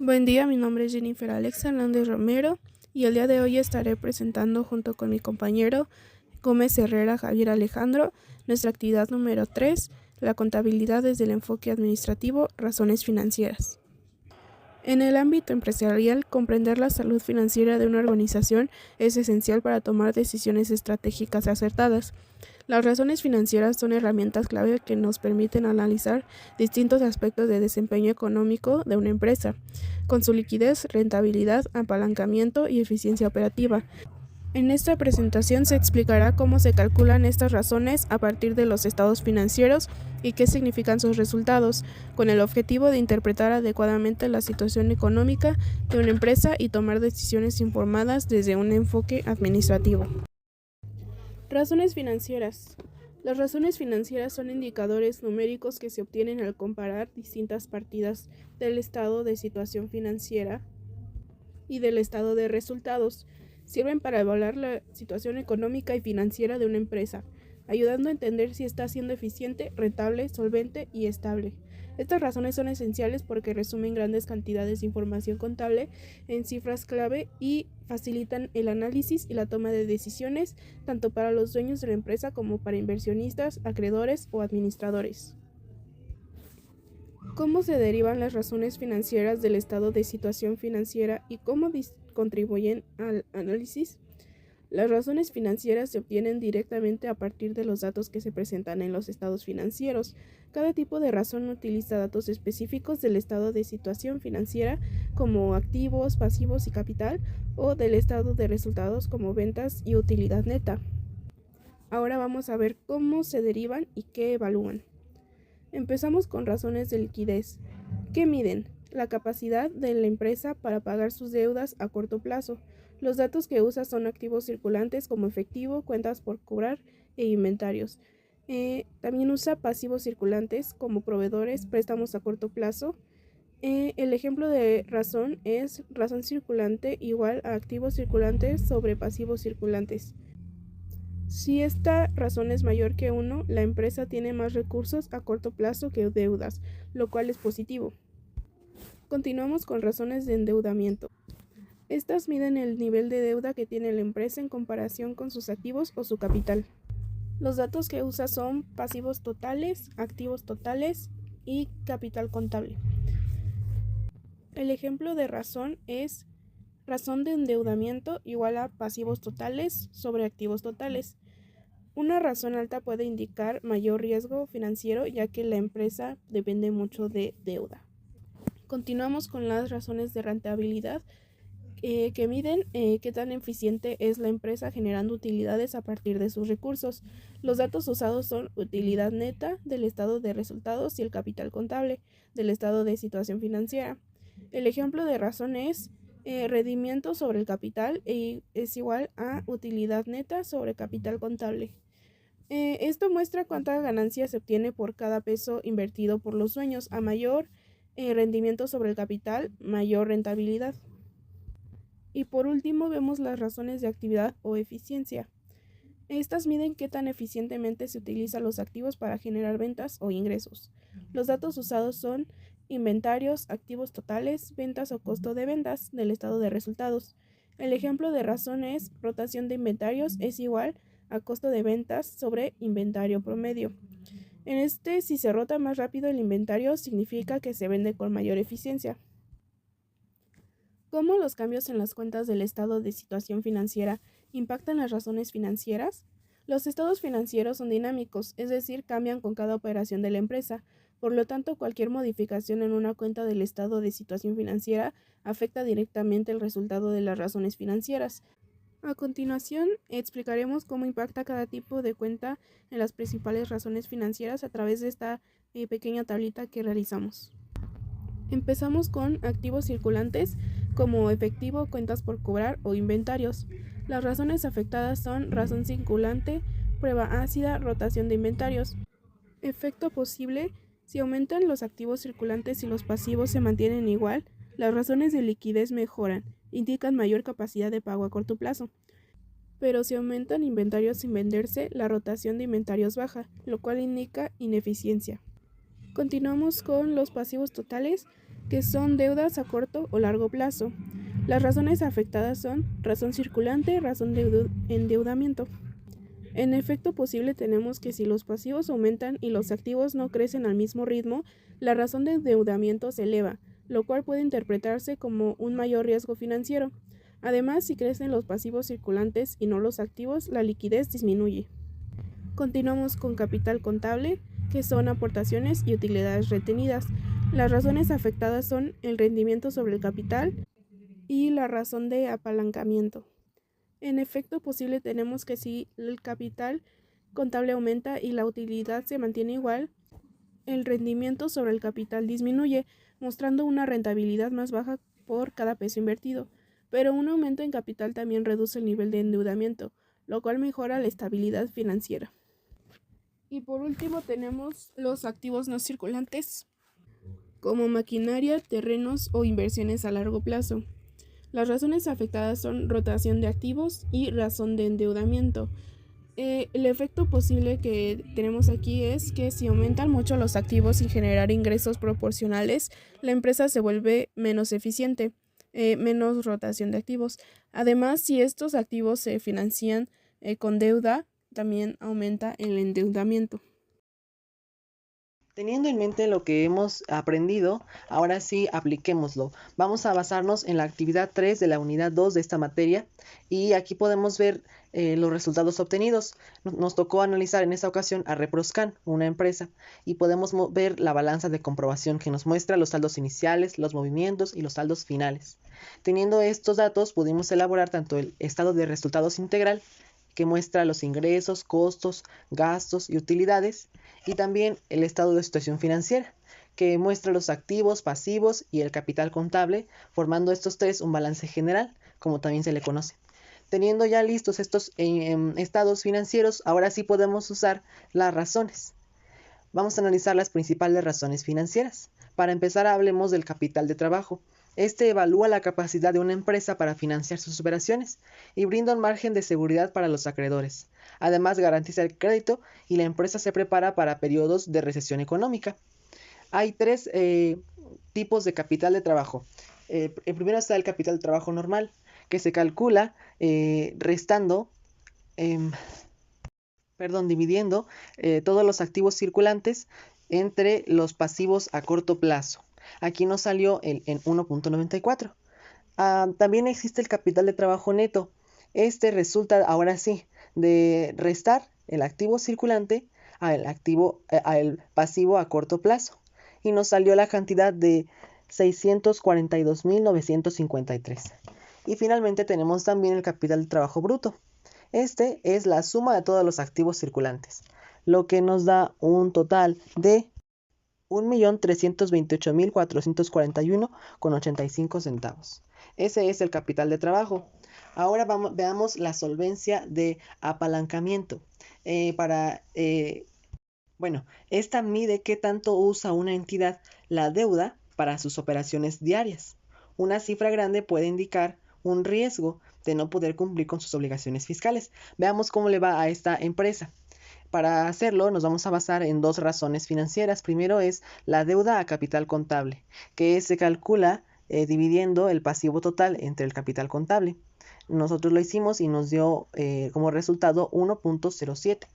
Buen día, mi nombre es Jennifer Alexa Hernández Romero y el día de hoy estaré presentando junto con mi compañero Gómez Herrera Javier Alejandro nuestra actividad número 3, la contabilidad desde el enfoque administrativo, razones financieras. En el ámbito empresarial, comprender la salud financiera de una organización es esencial para tomar decisiones estratégicas acertadas. Las razones financieras son herramientas clave que nos permiten analizar distintos aspectos de desempeño económico de una empresa, con su liquidez, rentabilidad, apalancamiento y eficiencia operativa. En esta presentación se explicará cómo se calculan estas razones a partir de los estados financieros y qué significan sus resultados, con el objetivo de interpretar adecuadamente la situación económica de una empresa y tomar decisiones informadas desde un enfoque administrativo. Razones financieras. Las razones financieras son indicadores numéricos que se obtienen al comparar distintas partidas del estado de situación financiera y del estado de resultados. Sirven para evaluar la situación económica y financiera de una empresa, ayudando a entender si está siendo eficiente, rentable, solvente y estable. Estas razones son esenciales porque resumen grandes cantidades de información contable en cifras clave y facilitan el análisis y la toma de decisiones tanto para los dueños de la empresa como para inversionistas, acreedores o administradores. ¿Cómo se derivan las razones financieras del estado de situación financiera y cómo contribuyen al análisis? Las razones financieras se obtienen directamente a partir de los datos que se presentan en los estados financieros. Cada tipo de razón utiliza datos específicos del estado de situación financiera como activos, pasivos y capital, o del estado de resultados como ventas y utilidad neta. Ahora vamos a ver cómo se derivan y qué evalúan. Empezamos con razones de liquidez. ¿Qué miden? La capacidad de la empresa para pagar sus deudas a corto plazo. Los datos que usa son activos circulantes como efectivo, cuentas por cobrar e inventarios. También usa pasivos circulantes como proveedores, préstamos a corto plazo. El ejemplo de razón es razón circulante igual a activos circulantes sobre pasivos circulantes. Si esta razón es mayor que 1, la empresa tiene más recursos a corto plazo que deudas, lo cual es positivo. Continuamos con razones de endeudamiento. Estas miden el nivel de deuda que tiene la empresa en comparación con sus activos o su capital. Los datos que usa son pasivos totales, activos totales y capital contable. El ejemplo de razón es razón de endeudamiento igual a pasivos totales sobre activos totales. Una razón alta puede indicar mayor riesgo financiero ya que la empresa depende mucho de deuda. Continuamos con las razones de rentabilidad que miden qué tan eficiente es la empresa generando utilidades a partir de sus recursos. Los datos usados son utilidad neta del estado de resultados y el capital contable del estado de situación financiera. El ejemplo de razón es rendimiento sobre el capital es igual a utilidad neta sobre capital contable. Esto muestra cuánta ganancia se obtiene por cada peso invertido por los dueños. A mayor rendimiento sobre el capital, mayor rentabilidad. Y por último vemos las razones de actividad o eficiencia. Estas miden qué tan eficientemente se utilizan los activos para generar ventas o ingresos. Los datos usados son inventarios, activos totales, ventas o costo de ventas del estado de resultados. El ejemplo de razón es rotación de inventarios es igual a costo de ventas sobre inventario promedio. Si se rota más rápido el inventario, significa que se vende con mayor eficiencia. ¿Cómo los cambios en las cuentas del estado de situación financiera impactan las razones financieras? Los estados financieros son dinámicos, es decir, cambian con cada operación de la empresa. Por lo tanto, cualquier modificación en una cuenta del estado de situación financiera afecta directamente el resultado de las razones financieras. A continuación, explicaremos cómo impacta cada tipo de cuenta en las principales razones financieras a través de esta pequeña tablita que realizamos. Empezamos con activos circulantes como efectivo, cuentas por cobrar o inventarios. Las razones afectadas son razón circulante, prueba ácida, rotación de inventarios. Efecto posible: si aumentan los activos circulantes y los pasivos se mantienen igual, las razones de liquidez mejoran, indican mayor capacidad de pago a corto plazo. Pero si aumentan inventarios sin venderse, la rotación de inventarios baja, lo cual indica ineficiencia. Continuamos con los pasivos totales. que son deudas a corto o largo plazo. Las razones afectadas son razón circulante, razón de endeudamiento. En efecto posible tenemos que si los pasivos aumentan y los activos no crecen al mismo ritmo, la razón de endeudamiento se eleva, lo cual puede interpretarse como un mayor riesgo financiero. Además, si crecen los pasivos circulantes y no los activos, la liquidez disminuye. Continuamos con capital contable, que son aportaciones y utilidades retenidas. Las razones afectadas son el rendimiento sobre el capital y la razón de apalancamiento. En efecto posible tenemos que si el capital contable aumenta y la utilidad se mantiene igual, el rendimiento sobre el capital disminuye, mostrando una rentabilidad más baja por cada peso invertido, pero un aumento en capital también reduce el nivel de endeudamiento, lo cual mejora la estabilidad financiera. Y por último tenemos los activos no circulantes, como maquinaria, terrenos o inversiones a largo plazo. Las razones afectadas son rotación de activos y razón de endeudamiento. El efecto posible que tenemos aquí es que si aumentan mucho los activos sin generar ingresos proporcionales, la empresa se vuelve menos eficiente, menos rotación de activos. Además, si estos activos se financian con deuda, también aumenta el endeudamiento. Teniendo en mente lo que hemos aprendido, ahora sí apliquémoslo. Vamos a basarnos en la actividad 3 de la unidad 2 de esta materia y aquí podemos ver los resultados obtenidos. Nos tocó analizar en esta ocasión a Reproscan, una empresa, y podemos ver la balanza de comprobación que nos muestra los saldos iniciales, los movimientos y los saldos finales. Teniendo estos datos, pudimos elaborar tanto el estado de resultados integral, que muestra los ingresos, costos, gastos y utilidades, y también el estado de situación financiera, que muestra los activos, pasivos y el capital contable, formando estos tres un balance general, como también se le conoce. Teniendo ya listos estos estados financieros, ahora sí podemos usar las razones. Vamos a analizar las principales razones financieras. Para empezar, hablemos del capital de trabajo. Este evalúa la capacidad de una empresa para financiar sus operaciones y brinda un margen de seguridad para los acreedores. Además, garantiza el crédito y la empresa se prepara para periodos de recesión económica. Hay tres tipos de capital de trabajo. El primero está el capital de trabajo normal, que se calcula dividiendo todos los activos circulantes entre los pasivos a corto plazo. Aquí nos salió en 1.94. También existe el capital de trabajo neto. Este resulta ahora sí de restar el activo circulante al pasivo a corto plazo. Y nos salió la cantidad de 642.953. Y finalmente tenemos también el capital de trabajo bruto. Este es la suma de todos los activos circulantes, lo que nos da un total de 1.328.441,85 centavos. Ese es el capital de trabajo. Ahora veamos la solvencia de apalancamiento. Esta mide qué tanto usa una entidad la deuda para sus operaciones diarias. Una cifra grande puede indicar un riesgo de no poder cumplir con sus obligaciones fiscales. Veamos cómo le va a esta empresa. Para hacerlo nos vamos a basar en dos razones financieras. Primero es la deuda a capital contable, que se calcula dividiendo el pasivo total entre el capital contable. Nosotros lo hicimos y nos dio como resultado 1.07.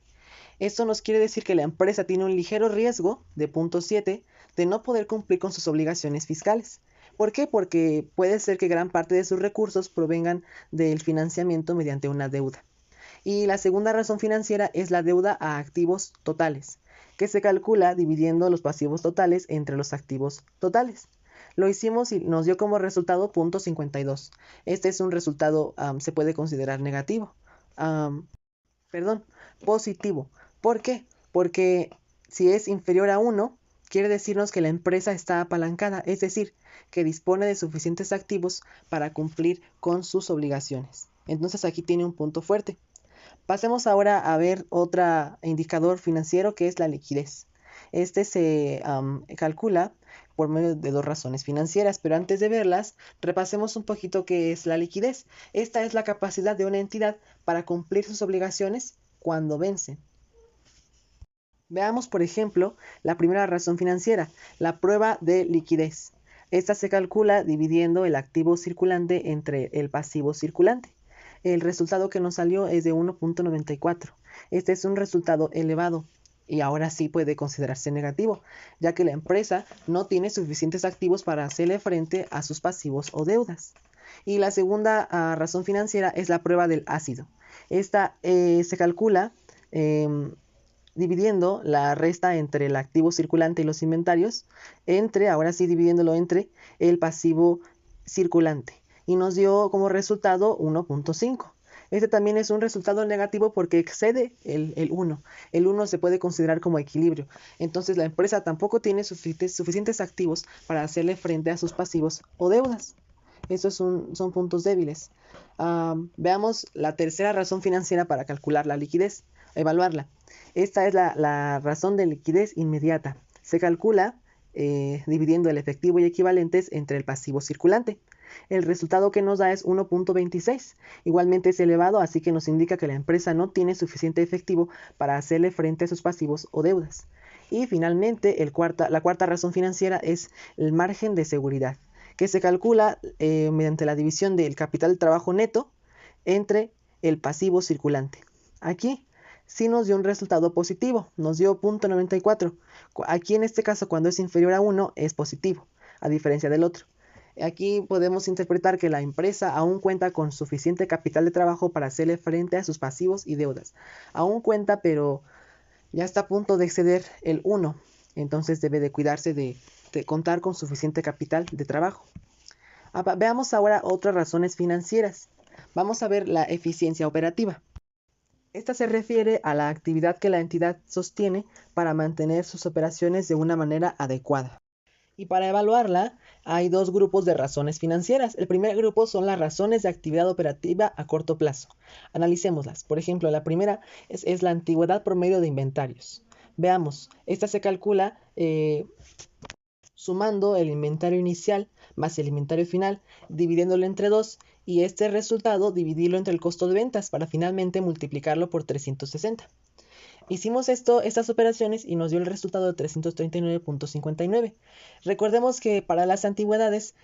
Esto nos quiere decir que la empresa tiene un ligero riesgo de 0.7 de no poder cumplir con sus obligaciones fiscales. ¿Por qué? Porque puede ser que gran parte de sus recursos provengan del financiamiento mediante una deuda. Y la segunda razón financiera es la deuda a activos totales, que se calcula dividiendo los pasivos totales entre los activos totales. Lo hicimos y nos dio como resultado 0.52. Este es un resultado, se puede considerar negativo. Positivo. ¿Por qué? Porque si es inferior a 1, quiere decirnos que la empresa está apalancada, es decir, que dispone de suficientes activos para cumplir con sus obligaciones. Entonces aquí tiene un punto fuerte. Pasemos ahora a ver otro indicador financiero que es la liquidez. Este se calcula por medio de dos razones financieras, pero antes de verlas, repasemos un poquito qué es la liquidez. Esta es la capacidad de una entidad para cumplir sus obligaciones cuando vencen. Veamos, por ejemplo, la primera razón financiera, la prueba de liquidez. Esta se calcula dividiendo el activo circulante entre el pasivo circulante. El resultado que nos salió es de 1.94. Este es un resultado elevado y ahora sí puede considerarse negativo, ya que la empresa no tiene suficientes activos para hacerle frente a sus pasivos o deudas. Y la segunda razón financiera es la prueba del ácido. Esta se calcula dividiendo la resta entre el activo circulante y los inventarios, ahora sí dividiéndolo entre el pasivo circulante. Y nos dio como resultado 1.5. Este también es un resultado negativo porque excede el 1. El 1 se puede considerar como equilibrio. Entonces la empresa tampoco tiene suficientes activos para hacerle frente a sus pasivos o deudas. Esos son puntos débiles. Veamos la tercera razón financiera para calcular la liquidez, evaluarla. Esta es la razón de liquidez inmediata. Se calcula dividiendo el efectivo y equivalentes entre el pasivo circulante. El resultado que nos da es 1.26. Igualmente es elevado, así que nos indica que la empresa no tiene suficiente efectivo para hacerle frente a sus pasivos o deudas. Y finalmente, la cuarta razón financiera es el margen de seguridad, que se calcula mediante la división del capital de trabajo neto entre el pasivo circulante. Aquí sí nos dio un resultado positivo, nos dio 0.94. Aquí en este caso, cuando es inferior a 1, es positivo, a diferencia del otro. Aquí podemos interpretar que la empresa aún cuenta con suficiente capital de trabajo para hacerle frente a sus pasivos y deudas. Aún cuenta, pero ya está a punto de exceder el 1. Entonces debe de cuidarse de contar con suficiente capital de trabajo. Veamos ahora otras razones financieras. Vamos a ver la eficiencia operativa. Esta se refiere a la actividad que la entidad sostiene para mantener sus operaciones de una manera adecuada. Y para evaluarla, hay dos grupos de razones financieras. El primer grupo son las razones de actividad operativa a corto plazo. Analicémoslas. Por ejemplo, la primera es la antigüedad promedio de inventarios. Veamos, esta se calcula sumando el inventario inicial más el inventario final, dividiéndolo entre 2 y este resultado dividirlo entre el costo de ventas para finalmente multiplicarlo por 360. Hicimos estas operaciones y nos dio el resultado de 339.59. Recordemos que para las antigüedades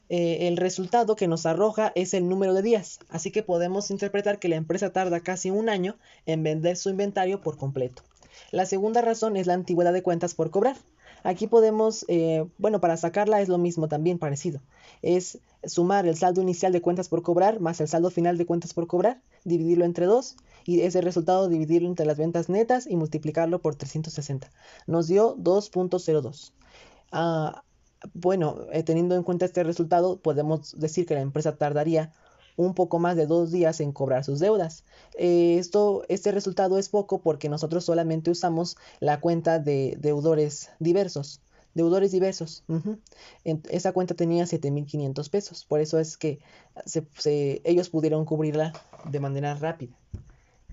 el resultado que nos arroja es el número de días, así que podemos interpretar que la empresa tarda casi un año en vender su inventario por completo. La segunda razón es la antigüedad de cuentas por cobrar. Aquí podemos, para sacarla es lo mismo también parecido. Es sumar el saldo inicial de cuentas por cobrar más el saldo final de cuentas por cobrar, dividirlo entre 2 y ese resultado dividirlo entre las ventas netas y multiplicarlo por 360. Nos dio 2.02. Teniendo en cuenta este resultado, podemos decir que la empresa tardaría un poco más de 2 días en cobrar sus deudas. Este resultado es poco porque nosotros solamente usamos la cuenta de deudores diversos. Esa cuenta tenía 7,500 pesos. Por eso es que ellos pudieron cubrirla de manera rápida.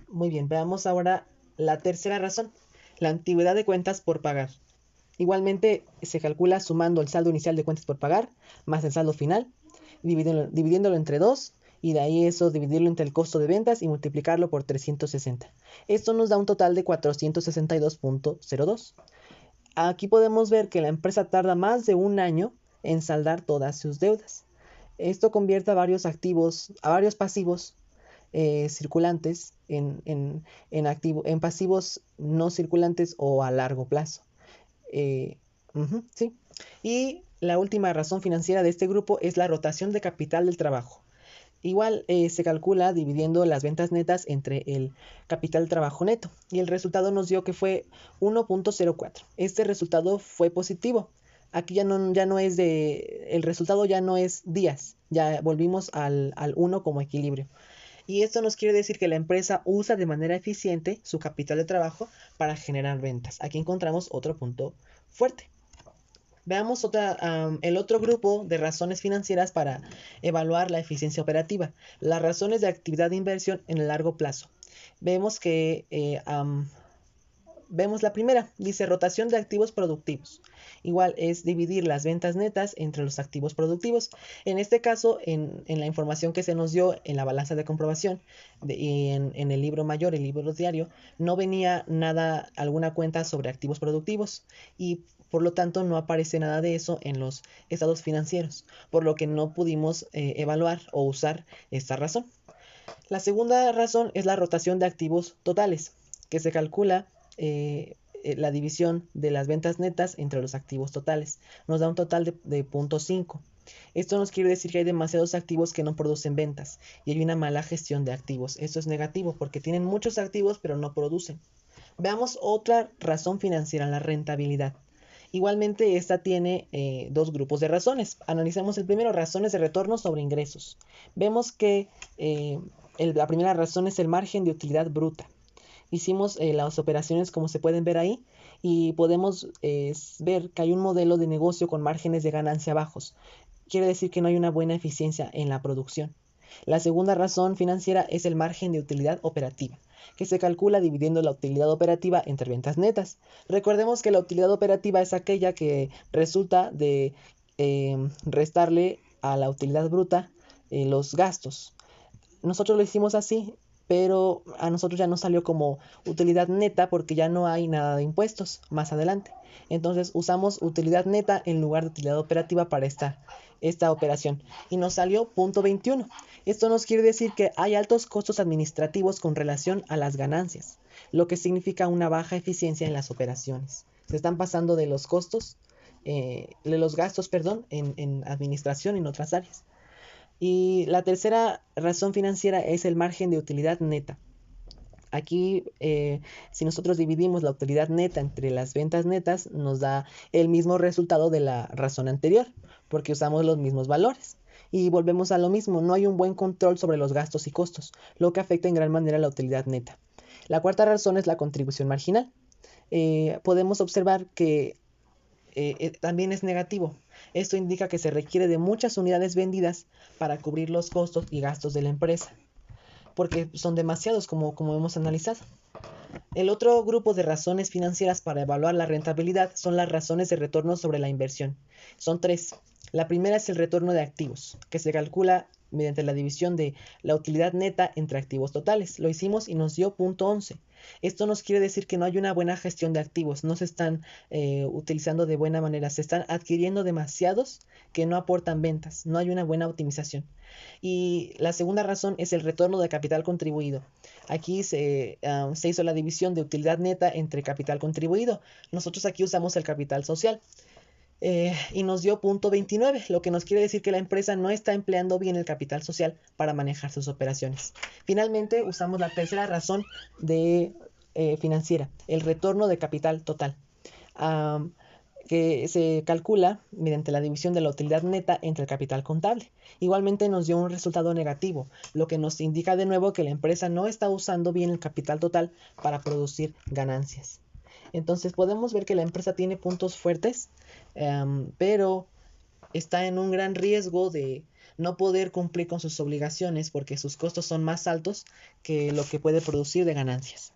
Muy bien, veamos ahora la tercera razón, la antigüedad de cuentas por pagar. Igualmente se calcula sumando el saldo inicial de cuentas por pagar más el saldo final, dividiéndolo entre 2 y de ahí eso dividirlo entre el costo de ventas y multiplicarlo por 360. Esto nos da un total de 462.02. Aquí podemos ver que la empresa tarda más de un año en saldar todas sus deudas. Esto convierte a varios pasivos circulantes en pasivos no circulantes o a largo plazo. Sí. Y la última razón financiera de este grupo es la rotación de capital del trabajo. Igual se calcula dividiendo las ventas netas entre el capital de trabajo neto y el resultado nos dio que fue 1.04. Este resultado fue positivo. Aquí el resultado ya no es días, ya volvimos al 1 como equilibrio. Y esto nos quiere decir que la empresa usa de manera eficiente su capital de trabajo para generar ventas. Aquí encontramos otro punto fuerte. Veamos el otro grupo de razones financieras para evaluar la eficiencia operativa. Las razones de actividad de inversión en el largo plazo. Vemos la primera, dice rotación de activos productivos. Igual es dividir las ventas netas entre los activos productivos. En este caso, en la información que se nos dio en la balanza de comprobación y en el libro mayor, el libro diario, no venía alguna cuenta sobre activos productivos. Y Por lo tanto, no aparece nada de eso en los estados financieros, por lo que no pudimos evaluar o usar esta razón. La segunda razón es la rotación de activos totales, que se calcula la división de las ventas netas entre los activos totales. Nos da un total de 0.5. Esto nos quiere decir que hay demasiados activos que no producen ventas y hay una mala gestión de activos. Esto es negativo porque tienen muchos activos pero no producen. Veamos otra razón financiera, la rentabilidad. Igualmente, esta tiene dos grupos de razones. Analicemos el primero, razones de retorno sobre ingresos. Vemos que la primera razón es el margen de utilidad bruta. Hicimos las operaciones como se pueden ver ahí y podemos ver que hay un modelo de negocio con márgenes de ganancia bajos. Quiere decir que no hay una buena eficiencia en la producción. La segunda razón financiera es el margen de utilidad operativa, que se calcula dividiendo la utilidad operativa entre ventas netas. Recordemos que la utilidad operativa es aquella que resulta de restarle a la utilidad bruta los gastos. Nosotros lo hicimos así, pero a nosotros ya nos salió como utilidad neta porque ya no hay nada de impuestos más adelante. Entonces usamos utilidad neta en lugar de utilidad operativa para esta operación y nos salió 0.21. Esto nos quiere decir que hay altos costos administrativos con relación a las ganancias, lo que significa una baja eficiencia en las operaciones. Se están pasando de los costos, de los gastos, en administración en otras áreas. Y la tercera razón financiera es el margen de utilidad neta. Aquí, si nosotros dividimos la utilidad neta entre las ventas netas, nos da el mismo resultado de la razón anterior, porque usamos los mismos valores. Y volvemos a lo mismo, no hay un buen control sobre los gastos y costos, lo que afecta en gran manera la utilidad neta. La cuarta razón es la contribución marginal. Podemos observar que también es negativo. Esto indica que se requiere de muchas unidades vendidas para cubrir los costos y gastos de la empresa, porque son demasiados como hemos analizado. El otro grupo de razones financieras para evaluar la rentabilidad son las razones de retorno sobre la inversión. Son tres. La primera es el retorno de activos, que se calcula mediante la división de la utilidad neta entre activos totales. Lo hicimos y nos dio 0.11. Esto nos quiere decir que no hay una buena gestión de activos, no se están utilizando de buena manera, se están adquiriendo demasiados que no aportan ventas, no hay una buena optimización. Y la segunda razón es el retorno de capital contribuido. Aquí se hizo la división de utilidad neta entre capital contribuido. Nosotros aquí usamos el capital social. Y nos dio 0.29, lo que nos quiere decir que la empresa no está empleando bien el capital social para manejar sus operaciones. Finalmente, usamos la tercera razón financiera, el retorno de capital total, que se calcula mediante la división de la utilidad neta entre el capital contable. Igualmente nos dio un resultado negativo, lo que nos indica de nuevo que la empresa no está usando bien el capital total para producir ganancias. Entonces podemos ver que la empresa tiene puntos fuertes, pero está en un gran riesgo de no poder cumplir con sus obligaciones porque sus costos son más altos que lo que puede producir de ganancias.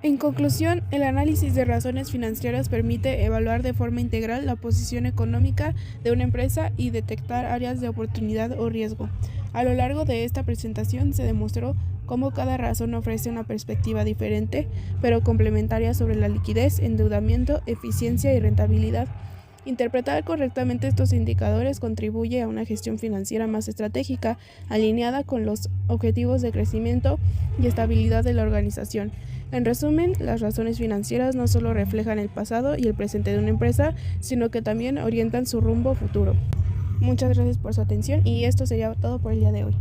En conclusión, el análisis de razones financieras permite evaluar de forma integral la posición económica de una empresa y detectar áreas de oportunidad o riesgo. A lo largo de esta presentación se demostró cómo cada razón ofrece una perspectiva diferente, pero complementaria sobre la liquidez, endeudamiento, eficiencia y rentabilidad. Interpretar correctamente estos indicadores contribuye a una gestión financiera más estratégica, alineada con los objetivos de crecimiento y estabilidad de la organización. En resumen, las razones financieras no solo reflejan el pasado y el presente de una empresa, sino que también orientan su rumbo futuro. Muchas gracias por su atención y esto sería todo por el día de hoy.